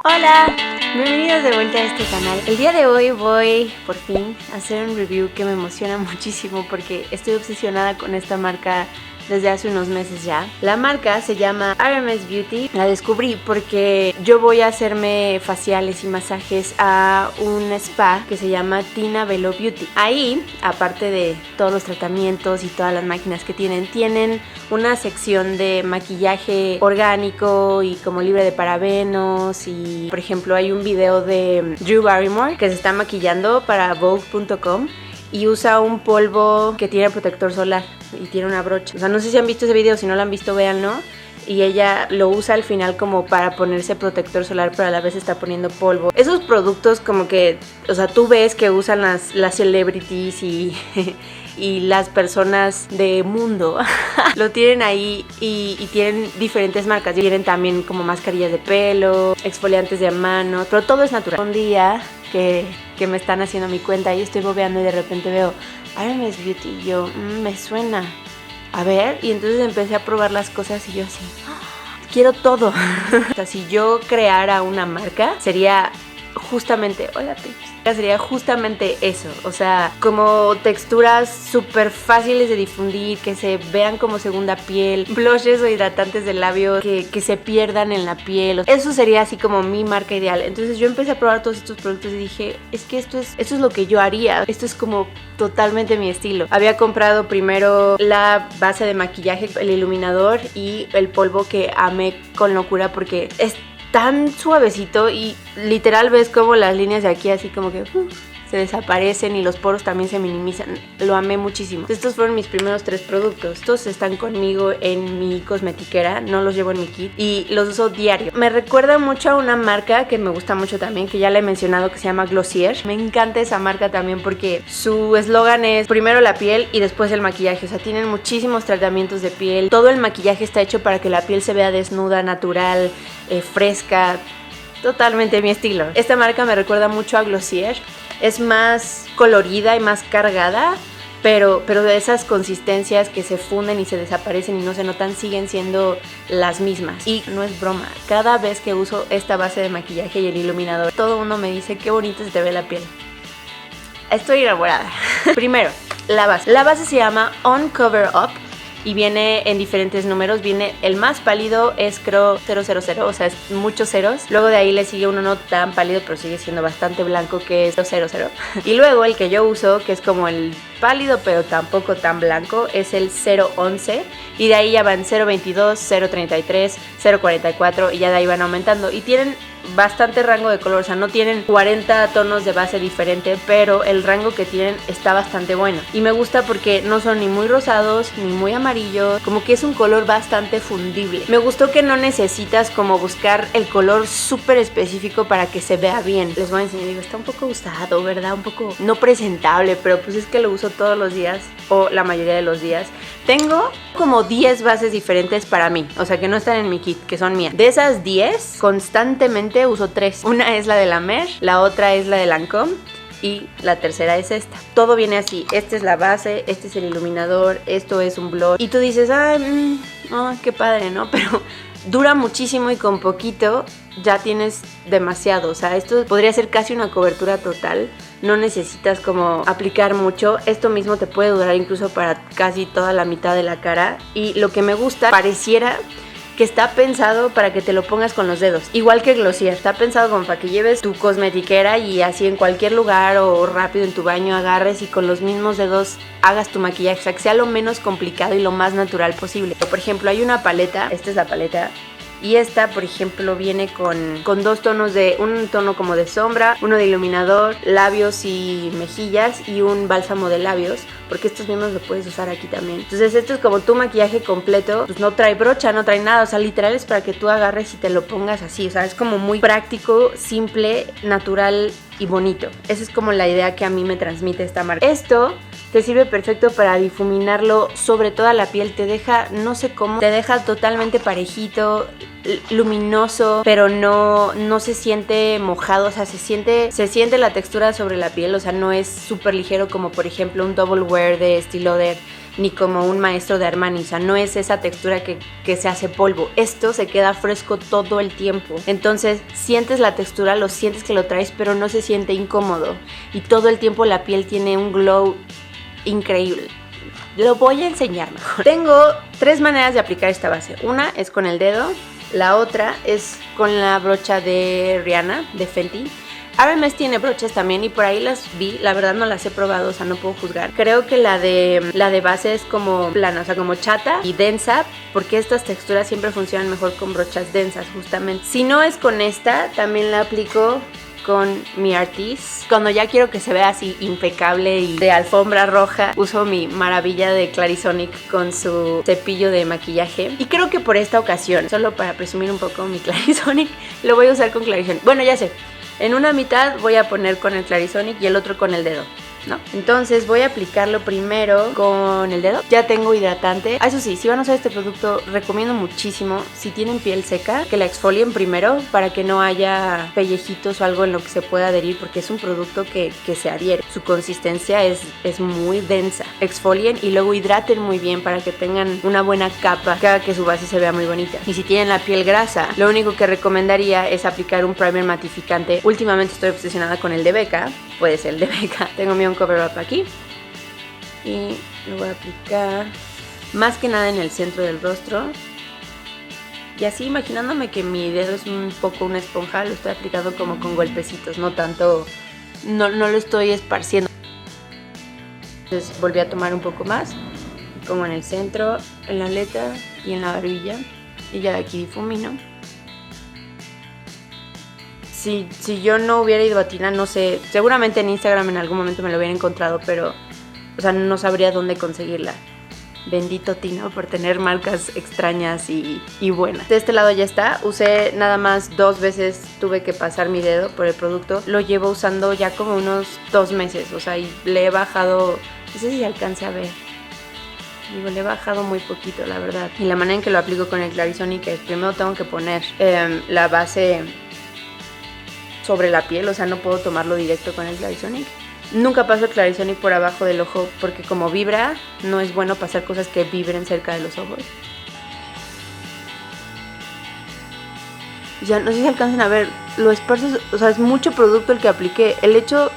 Hola, bienvenidos de vuelta a este canal. El día de hoy voy por fin a hacer un review que me emociona muchísimo porque estoy obsesionada con esta marca desde hace unos meses ya. La marca se llama RMS Beauty. La descubrí porque yo voy a hacerme faciales y masajes a un spa que se llama Tina Velo Beauty. Ahí, aparte de todos los tratamientos y todas las máquinas que tienen una sección de maquillaje orgánico y como libre de parabenos. Y por ejemplo hay un video de Drew Barrymore que se está maquillando para Vogue.com y usa un polvo que tiene protector solar y tiene una brocha. O sea, no sé si han visto ese video, si no lo han visto, véanlo. Y ella lo usa al final como para ponerse protector solar, pero a la vez está poniendo polvo. Esos productos como que, o sea, tú ves que usan las celebrities y las personas de mundo lo tienen ahí y tienen diferentes marcas. Tienen también como mascarillas de pelo, exfoliantes de manos, pero todo es natural. Un día que me están haciendo mi cuenta y estoy bobeando y de repente veo RMS Beauty y yo, me suena, a ver, y entonces empecé a probar las cosas y yo así, quiero todo. O sea, si yo creara una marca sería justamente, hola Tips, sería justamente eso, o sea, como texturas súper fáciles de difundir, que se vean como segunda piel, blushes o hidratantes de labios que se pierdan en la piel. Eso sería así como mi marca ideal. Entonces yo empecé a probar todos estos productos y dije, es que esto es lo que yo haría, esto es como totalmente mi estilo. Había comprado primero la base de maquillaje, el iluminador y el polvo que amé con locura porque es tan suavecito y literal ves como las líneas de aquí así como que se desaparecen y los poros también se minimizan. Lo amé muchísimo. Estos fueron mis primeros 3 productos. Estos están conmigo en mi cosmetiquera, no los llevo en mi kit y los uso diario. Me recuerda mucho a una marca que me gusta mucho también, que ya la he mencionado, que se llama Glossier. Me encanta esa marca también porque su eslogan es primero la piel y después el maquillaje. O sea, tienen muchísimos tratamientos de piel. Todo el maquillaje está hecho para que la piel se vea desnuda, natural, fresca. Totalmente mi estilo. Esta marca me recuerda mucho a Glossier. Es más colorida y más cargada, pero de esas consistencias que se funden y se desaparecen y no se notan, siguen siendo las mismas. Y no es broma, cada vez que uso esta base de maquillaje y el iluminador, todo uno me dice qué bonita se te ve la piel. Estoy enamorada. Primero, la base. La base se llama On Cover Up y viene en diferentes números. Viene el más pálido, es creo 000, o sea, es muchos ceros. Luego de ahí le sigue uno no tan pálido, pero sigue siendo bastante blanco, que es 00. Y luego el que yo uso, que es como el pálido, pero tampoco tan blanco, es el 011. Y de ahí ya van 022, 033, 044 y ya de ahí van aumentando. Y tienen bastante rango de color, o sea, no tienen 40 tonos de base diferente, pero el rango que tienen está bastante bueno. Y me gusta porque no son ni muy rosados, ni muy amarillos, como que es un color bastante fundible. Me gustó que no necesitas como buscar el color súper específico para que se vea bien. Les voy a enseñar, digo, está un poco usado, ¿verdad? Un poco no presentable, pero pues es que lo uso todos los días, o la mayoría de los días. Tengo como 10 bases diferentes para mí, o sea que no están en mi kit, que son mías. De esas 10, constantemente uso 3. Una es la de la Mer, la otra es la de Lancôme y la tercera es esta. Todo viene así, esta es la base, este es el iluminador, esto es un blush. Y tú dices, qué padre, ¿no? Pero dura muchísimo y con poquito ya tienes demasiado. O sea, esto podría ser casi una cobertura total. No necesitas como aplicar mucho. Esto mismo te puede durar incluso para casi toda la mitad de la cara. Y lo que me gusta, pareciera que está pensado para que te lo pongas con los dedos. Igual que Glossier, está pensado como para que lleves tu cosmetiquera y así en cualquier lugar o rápido en tu baño agarres y con los mismos dedos hagas tu maquillaje. O sea, que sea lo menos complicado y lo más natural posible. Por ejemplo, hay una paleta, esta es la paleta. Y esta, por ejemplo, viene con 2 tonos de, un tono como de sombra, uno de iluminador, labios y mejillas y un bálsamo de labios, porque estos mismos lo puedes usar aquí también. Entonces esto es como tu maquillaje completo, pues no trae brocha, no trae nada, o sea, literal es para que tú agarres y te lo pongas así, o sea, es como muy práctico, simple, natural y bonito. Esa es como la idea que a mí me transmite esta marca. Esto te sirve perfecto para difuminarlo sobre toda la piel, te deja, no sé cómo, te deja totalmente parejito, luminoso, pero no se siente mojado, o sea, se siente la textura sobre la piel, o sea, no es súper ligero como por ejemplo un double wear de Estée Lauder ni como un maestro de Armani, o sea, no es esa textura que se hace polvo. Esto se queda fresco todo el tiempo. Entonces, sientes la textura, lo sientes que lo traes, pero no se siente incómodo. Y todo el tiempo la piel tiene un glow increíble. Lo voy a enseñar mejor. Tengo 3 maneras de aplicar esta base. Una es con el dedo, la otra es con la brocha de Rihanna, de Fenty. RMS tiene brochas también y por ahí las vi, la verdad no las he probado, o sea, no puedo juzgar. Creo que la de base es como plana, o sea, como chata y densa, porque estas texturas siempre funcionan mejor con brochas densas, justamente. Si no es con esta, también la aplico con mi Artis. Cuando ya quiero que se vea así impecable y de alfombra roja, uso mi maravilla de Clarisonic con su cepillo de maquillaje. Y creo que por esta ocasión, solo para presumir un poco mi Clarisonic, lo voy a usar con Clarisonic. Bueno, ya sé. En una mitad voy a poner con el Clarisonic y el otro con el dedo, ¿no? Entonces voy a aplicarlo primero con el dedo. Ya tengo hidratante. Eso sí, si van a usar este producto, recomiendo muchísimo, si tienen piel seca, que la exfolien primero para que no haya pellejitos o algo en lo que se pueda adherir, porque es un producto que se adhiere. Su consistencia es muy densa. Exfolien y luego hidraten muy bien para que tengan una buena capa que haga que su base se vea muy bonita. Y si tienen la piel grasa, lo único que recomendaría es aplicar un primer matificante. Últimamente estoy obsesionada con el de Becca. Puede ser el de Becca. Tengo mi cover up aquí y lo voy a aplicar más que nada en el centro del rostro y así imaginándome que mi dedo es un poco una esponja, lo estoy aplicando como con golpecitos, no tanto, no lo estoy esparciendo. Entonces volví a tomar un poco más, como en el centro, en la aleta y en la barbilla y ya de aquí difumino. Si yo no hubiera ido a Tina, no sé, seguramente en Instagram en algún momento me lo hubiera encontrado, pero, o sea, no sabría dónde conseguirla. Bendito Tina por tener marcas extrañas y buenas. De este lado ya está, usé nada más 2 veces, tuve que pasar mi dedo por el producto. Lo llevo usando ya como unos 2 meses, o sea, y le he bajado, no sé si se alcanza a ver. Digo, le he bajado muy poquito, la verdad. Y la manera en que lo aplico con el Clarisonic es, primero tengo que poner la base sobre la piel, o sea, no puedo tomarlo directo con el Clarisonic. Nunca paso el Clarisonic por abajo del ojo porque como vibra, no es bueno pasar cosas que vibren cerca de los ojos. Ya no sé si alcanzan a ver, lo esparzo, o sea, es mucho producto el que apliqué. El hecho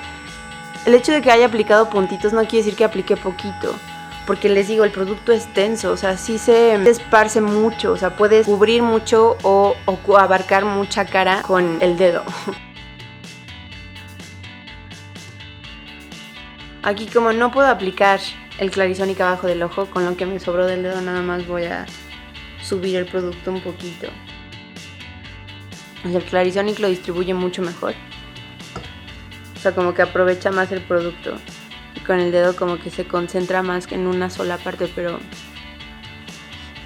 de que haya aplicado puntitos no quiere decir que aplique poquito. Porque les digo, el producto es denso, o sea, sí se esparce mucho, o sea, puedes cubrir mucho o abarcar mucha cara con el dedo. Aquí como no puedo aplicar el Clarisonic abajo del ojo, con lo que me sobró del dedo nada más voy a subir el producto un poquito. El Clarisonic lo distribuye mucho mejor. O sea, como que aprovecha más el producto. Y con el dedo como que se concentra más que en una sola parte, pero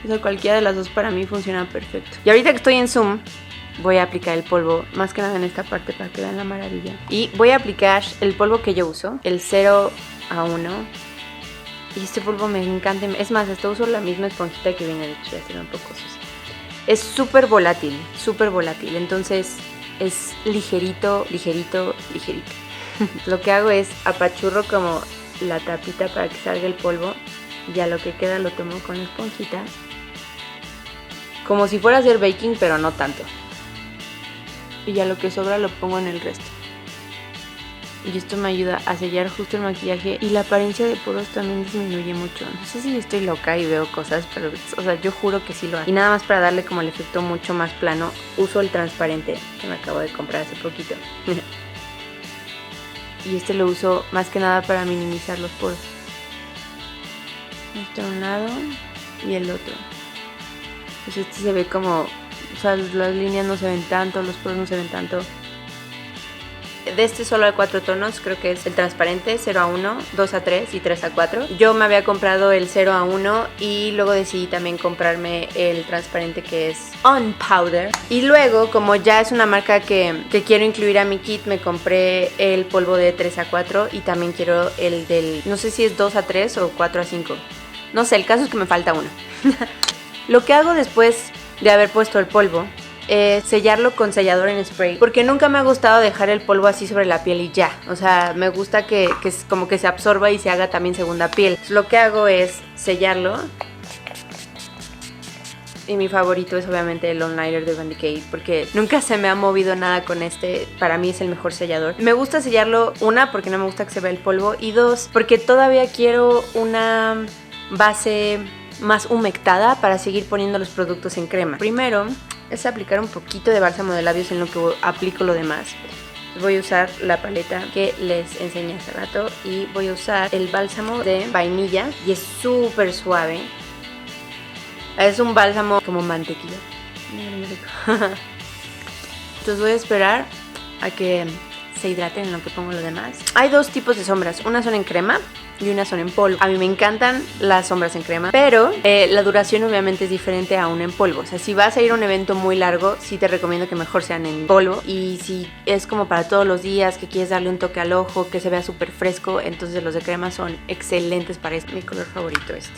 o sea, cualquiera de las dos para mí funciona perfecto. Y ahorita que estoy en Zoom, voy a aplicar el polvo, más que nada en esta parte para que vean la maravilla. Y voy a aplicar el polvo que yo uso, el 0 a 1. Y este polvo me encanta. Es más, hasta uso la misma esponjita que viene, de hecho, ya se ve un poco sucia. Es súper volátil, entonces es ligerito. Lo que hago es apachurro como la tapita para que salga el polvo. Ya lo que queda lo tomo con la esponjita. Como si fuera a hacer baking, pero no tanto. Y ya lo que sobra lo pongo en el resto. Y esto me ayuda a sellar justo el maquillaje. Y la apariencia de poros también disminuye mucho. No sé si estoy loca y veo cosas, pero o sea, yo juro que sí lo hago. Y nada más para darle como el efecto mucho más plano, uso el transparente que me acabo de comprar hace poquito. Y este lo uso más que nada para minimizar los poros. Este a un lado y el otro. Pues este se ve como, o sea, las líneas no se ven tanto, los poros no se ven tanto. De este solo hay 4 tonos, creo que es el transparente, 0 a 1, 2 a 3 y 3 a 4. Yo me había comprado el 0 a 1 y luego decidí también comprarme el transparente que es On Powder. Y luego, como ya es una marca que quiero incluir a mi kit, me compré el polvo de 3 a 4 y también quiero el del, no sé si es 2 a 3 o 4 a 5. No sé, el caso es que me falta uno. Lo que hago después de haber puesto el polvo sellarlo con sellador en spray, porque nunca me ha gustado dejar el polvo así sobre la piel y ya. O sea, me gusta que como que se absorba y se haga también segunda piel. Entonces, lo que hago es sellarlo. Y mi favorito es obviamente el All Nighter de Urban Decay, porque nunca se me ha movido nada con este. Para mí es el mejor sellador. Me gusta sellarlo, una, porque no me gusta que se vea el polvo, y dos, porque todavía quiero una base más humectada para seguir poniendo los productos en crema. Primero es aplicar un poquito de bálsamo de labios en lo que aplico lo demás. Voy a usar la paleta que les enseñé hace rato y voy a usar el bálsamo de vainilla y es súper suave. Es un bálsamo como mantequilla. Entonces voy a esperar a que se hidraten en lo que pongo lo demás. Hay dos tipos de sombras, unas son en crema y unas son en polvo. A mí me encantan las sombras en crema, pero la duración obviamente es diferente a una en polvo. O sea, si vas a ir a un evento muy largo, sí te recomiendo que mejor sean en polvo. Y si es como para todos los días, que quieres darle un toque al ojo, que se vea súper fresco, entonces los de crema son excelentes para este. Mi color favorito es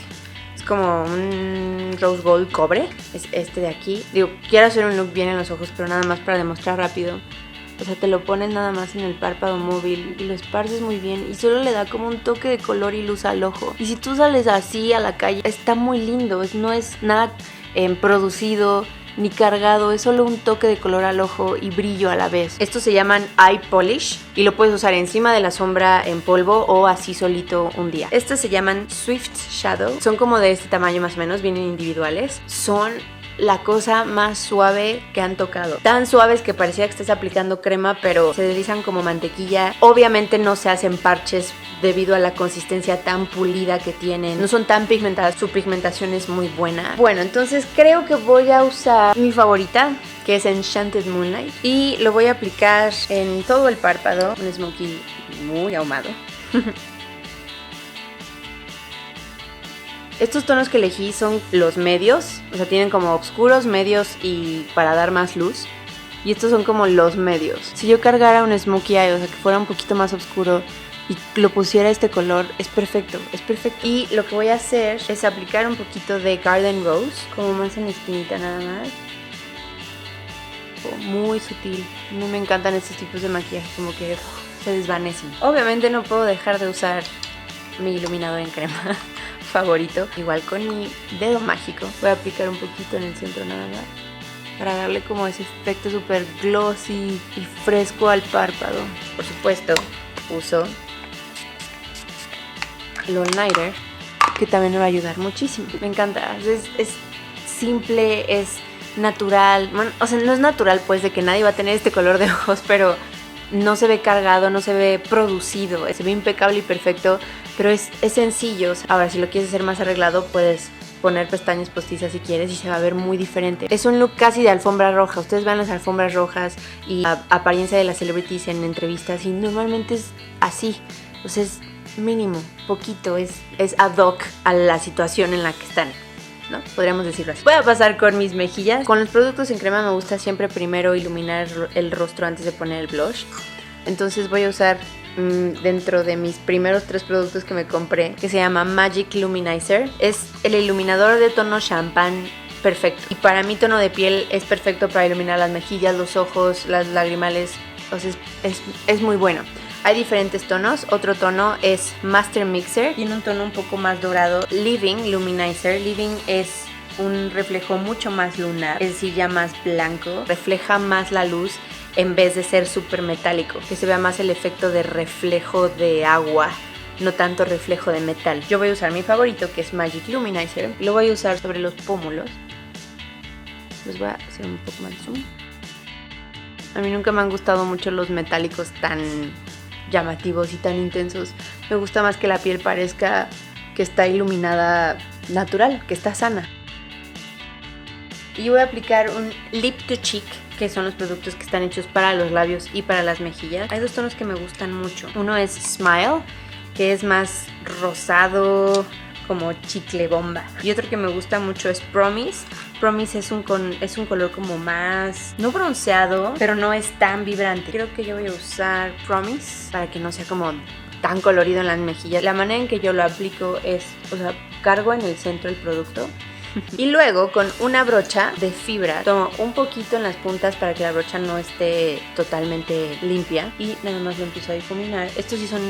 como un rose gold cobre, es este de aquí. Digo, quiero hacer un look bien en los ojos, pero nada más para demostrar rápido. O sea, te lo pones nada más en el párpado móvil y lo esparces muy bien y solo le da como un toque de color y luz al ojo. Y si tú sales así a la calle, está muy lindo, no es nada producido ni cargado, es solo un toque de color al ojo y brillo a la vez. Estos se llaman Eye Polish y lo puedes usar encima de la sombra en polvo o así solito un día. Estos se llaman Swift Shadow, son como de este tamaño más o menos, vienen individuales. Son la cosa más suave que han tocado. Tan suaves que parecía que estés aplicando crema, pero se deslizan como mantequilla. Obviamente no se hacen parches debido a la consistencia tan pulida que tienen. No son tan pigmentadas, su pigmentación es muy buena. Bueno, entonces creo que voy a usar mi favorita, que es Enchanted Moonlight, y lo voy a aplicar en todo el párpado. Un smokey muy ahumado. Estos tonos que elegí son los medios, o sea, tienen como oscuros, medios y para dar más luz. Y estos son como los medios. Si yo cargara un smokey eye, o sea, que fuera un poquito más oscuro y lo pusiera este color, es perfecto, es perfecto. Y lo que voy a hacer es aplicar un poquito de Garden Rose, como más en la esquinita nada más. Muy sutil. A mí me encantan estos tipos de maquillaje, como que se desvanecen. Obviamente no puedo dejar de usar mi iluminador en crema favorito. Igual con mi dedo mágico voy a aplicar un poquito en el centro nada más para darle como ese efecto súper glossy y fresco al párpado. Por supuesto uso el All Nighter, que también me va a ayudar muchísimo. Me encanta, es simple, es natural. Bueno, o sea, no es natural pues de que nadie va a tener este color de ojos, pero no se ve cargado, no se ve producido, se ve impecable y perfecto, pero es sencillo. Ahora, si lo quieres hacer más arreglado, puedes poner pestañas postizas si quieres y se va a ver muy diferente. Es un look casi de alfombra roja. Ustedes vean las alfombras rojas y la apariencia de las celebrities en entrevistas y normalmente es así. O sea, es mínimo, poquito, es ad hoc a la situación en la que están, ¿no? Podríamos decirlo así. Voy a pasar con mis mejillas. Con los productos en crema me gusta siempre primero iluminar el rostro antes de poner el blush. Entonces voy a usar dentro de mis primeros 3 productos que me compré, que se llama Magic Luminizer. Es el iluminador de tono champán perfecto. Y para mi tono de piel es perfecto para iluminar las mejillas, los ojos, las lagrimales. Entonces es muy bueno. Hay diferentes tonos. Otro tono es Master Mixer. Tiene un tono un poco más dorado. Living Luminizer. Living es un reflejo mucho más lunar, es decir, ya más blanco. Refleja más la luz en vez de ser súper metálico. Que se vea más el efecto de reflejo de agua, no tanto reflejo de metal. Yo voy a usar mi favorito, que es Magic Luminizer. Lo voy a usar sobre los pómulos. Les voy a hacer un poco más de zoom. A mí nunca me han gustado mucho los metálicos tan llamativos y tan intensos. Me gusta más que la piel parezca que está iluminada natural, que está sana. Y voy a aplicar un Lip to Cheek, que son los productos que están hechos para los labios y para las mejillas. Hay 2 tonos que me gustan mucho. Uno es Smile, que es más rosado, como chicle bomba. Y otro que me gusta mucho es Promise. Promise es un color como más, no bronceado, pero no es tan vibrante. Creo que yo voy a usar Promise para que no sea como tan colorido en las mejillas. La manera en que yo lo aplico es, o sea, cargo en el centro el producto Y luego con una brocha de fibra tomo un poquito en las puntas para que la brocha no esté totalmente limpia y nada más lo empiezo a difuminar. Estos sí son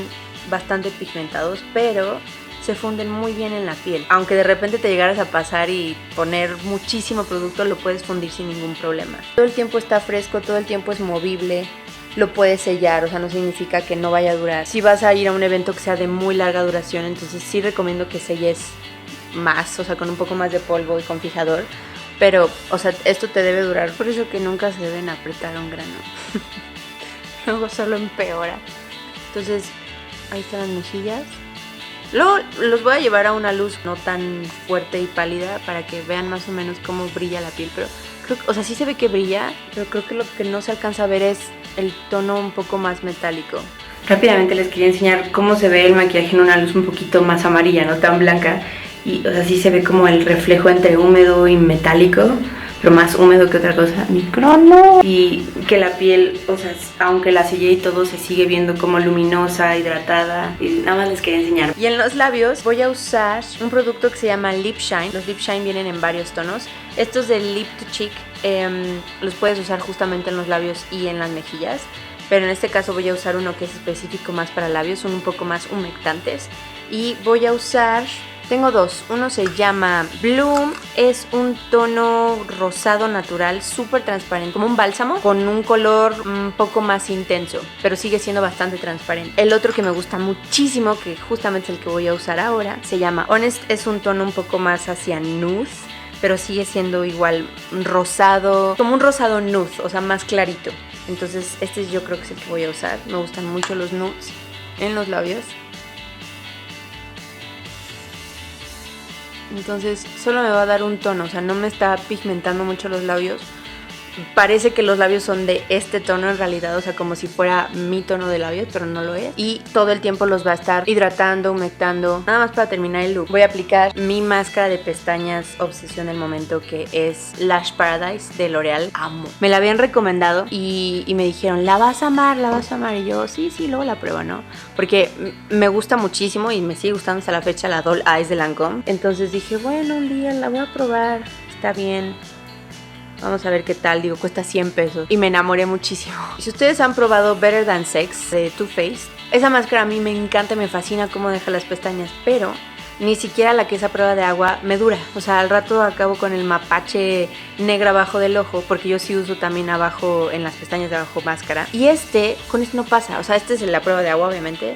bastante pigmentados, pero se funden muy bien en la piel. Aunque de repente te llegaras a pasar y poner muchísimo producto, lo puedes fundir sin ningún problema. Todo el tiempo está fresco, todo el tiempo es movible. Lo puedes sellar, o sea, no significa que no vaya a durar. Si vas a ir a un evento que sea de muy larga duración, entonces sí recomiendo que selles más, o sea, con un poco más de polvo y con fijador. Pero, o sea, esto te debe durar. Por eso que nunca se deben apretar un grano. Luego solo empeora. Entonces, ahí están las mejillas. Luego los voy a llevar a una luz no tan fuerte y pálida para que vean más o menos cómo brilla la piel. Pero creo que, o sea, sí se ve que brilla, pero creo que lo que no se alcanza a ver es el tono un poco más metálico. Rápidamente les quería enseñar cómo se ve el maquillaje en una luz un poquito más amarilla, no tan blanca. Y, o sea, sí se ve como el reflejo entre húmedo y metálico, pero más húmedo que otra cosa. Mi crono. Y que la piel, o sea, aunque la sellé y todo, se sigue viendo como luminosa, hidratada. Y nada más les quería enseñar. Y en los labios voy a usar un producto que se llama Lip Shine. Los Lip Shine vienen en varios tonos. Estos de Lip to Cheek los puedes usar justamente en los labios y en las mejillas. Pero en este caso voy a usar uno que es específico más para labios, son un poco más humectantes. Y voy a usar... Tengo dos, uno se llama Bloom, es un tono rosado natural, súper transparente, como un bálsamo, con un color un poco más intenso, pero sigue siendo bastante transparente. El otro que me gusta muchísimo, que justamente es el que voy a usar ahora, se llama Honest, es un tono un poco más hacia nude, pero sigue siendo igual rosado, como un rosado nude, o sea, más clarito. Entonces este yo creo que es el que voy a usar, me gustan mucho los nudes en los labios. Entonces solo me va a dar un tono, o sea, no me está pigmentando mucho los labios. Parece que los labios son de este tono en realidad, o sea, como si fuera mi tono de labios, pero no lo es. Y todo el tiempo los va a estar hidratando, humectando. Nada más para terminar el look, voy a aplicar mi máscara de pestañas obsesión del momento, que es Lash Paradise de L'Oreal. Amo. Me la habían recomendado y me dijeron, la vas a amar, la vas a amar. Y yo, sí, luego la pruebo, ¿no? Porque me gusta muchísimo y me sigue gustando hasta la fecha la Doll Eyes de Lancôme. Entonces dije, bueno, un día la voy a probar, está bien. Vamos a ver qué tal, digo, cuesta 100 pesos. Y me enamoré muchísimo. Si ustedes han probado Better Than Sex de Too Faced, esa máscara a mí me encanta, me fascina cómo deja las pestañas, pero ni siquiera la que es a prueba de agua me dura. O sea, al rato acabo con el mapache negro abajo del ojo, porque yo sí uso también abajo, en las pestañas de abajo, máscara. Y con este no pasa. O sea, este es la prueba de agua, obviamente.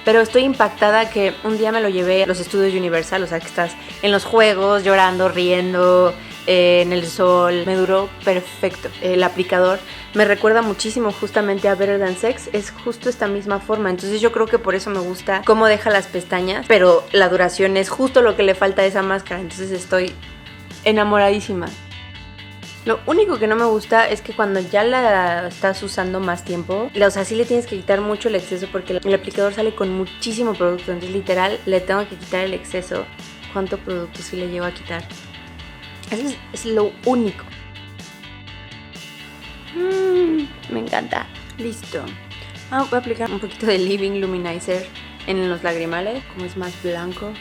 Pero estoy impactada que un día me lo llevé a los estudios Universal, o sea, que estás en los juegos, llorando, riendo, en el sol. Me duró perfecto. El aplicador me recuerda muchísimo justamente a Better Than Sex. Es justo esta misma forma. Entonces yo creo que por eso me gusta cómo deja las pestañas, pero la duración es justo lo que le falta a esa máscara. Entonces estoy enamoradísima. Lo único que no me gusta es que cuando ya la estás usando más tiempo, o sea, sí le tienes que quitar mucho el exceso, porque el aplicador sale con muchísimo producto. Entonces literal le tengo que quitar el exceso. ¿Cuánto producto sí le llevo a quitar? Eso es lo único. Me encanta. Listo. Voy a aplicar un poquito de Living Luminizer en los lagrimales, como es más blanco.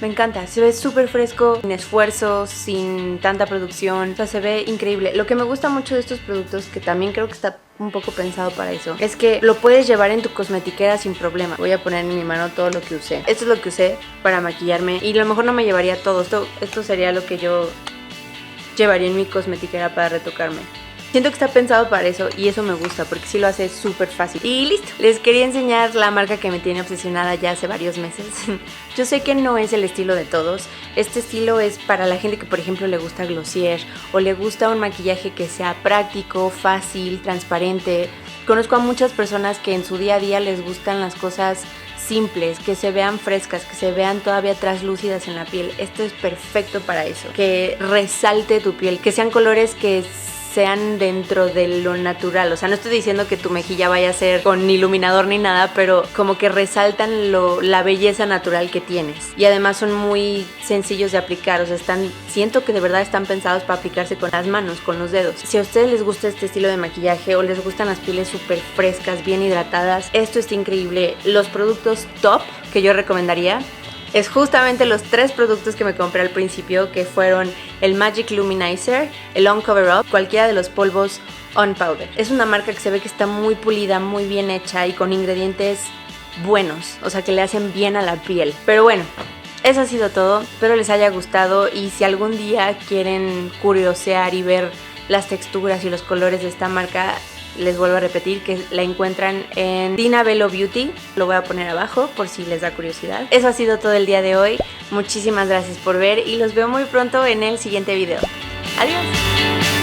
Me encanta, se ve súper fresco, sin esfuerzo, sin tanta producción, o sea, se ve increíble. Lo que me gusta mucho de estos productos, que también creo que está un poco pensado para eso, es que lo puedes llevar en tu cosmetiquera sin problema. Voy a poner en mi mano todo lo que usé. Esto es lo que usé para maquillarme y a lo mejor no me llevaría todo. Esto sería lo que yo llevaría en mi cosmetiquera para retocarme. Siento que está pensado para eso y eso me gusta porque sí lo hace súper fácil. Y listo, les quería enseñar la marca que me tiene obsesionada ya hace varios meses. Yo sé que no es el estilo de todos. Este estilo es para la gente que, por ejemplo, le gusta glossier o le gusta un maquillaje que sea práctico, fácil, transparente. Conozco a muchas personas que en su día a día les gustan las cosas simples, que se vean frescas, que se vean todavía translúcidas en la piel. Esto es perfecto para eso. Que resalte tu piel, que sean colores que sean dentro de lo natural. O sea, no estoy diciendo que tu mejilla vaya a ser con iluminador ni nada, pero como que resaltan la belleza natural que tienes. Y además son muy sencillos de aplicar. O sea, siento que de verdad están pensados para aplicarse con las manos, con los dedos. Si a ustedes les gusta este estilo de maquillaje o les gustan las pieles súper frescas, bien hidratadas, esto está increíble. Los productos top que yo recomendaría es justamente los 3 productos que me compré al principio, que fueron el Magic Luminizer, el On Cover Up, cualquiera de los polvos On Powder. Es una marca que se ve que está muy pulida, muy bien hecha y con ingredientes buenos, o sea que le hacen bien a la piel. Pero bueno, eso ha sido todo, espero les haya gustado y si algún día quieren curiosear y ver las texturas y los colores de esta marca, les vuelvo a repetir que la encuentran en Tina Bello Beauty, lo voy a poner abajo por si les da curiosidad. Eso ha sido todo el día de hoy, muchísimas gracias por ver y los veo muy pronto en el siguiente video. Adiós.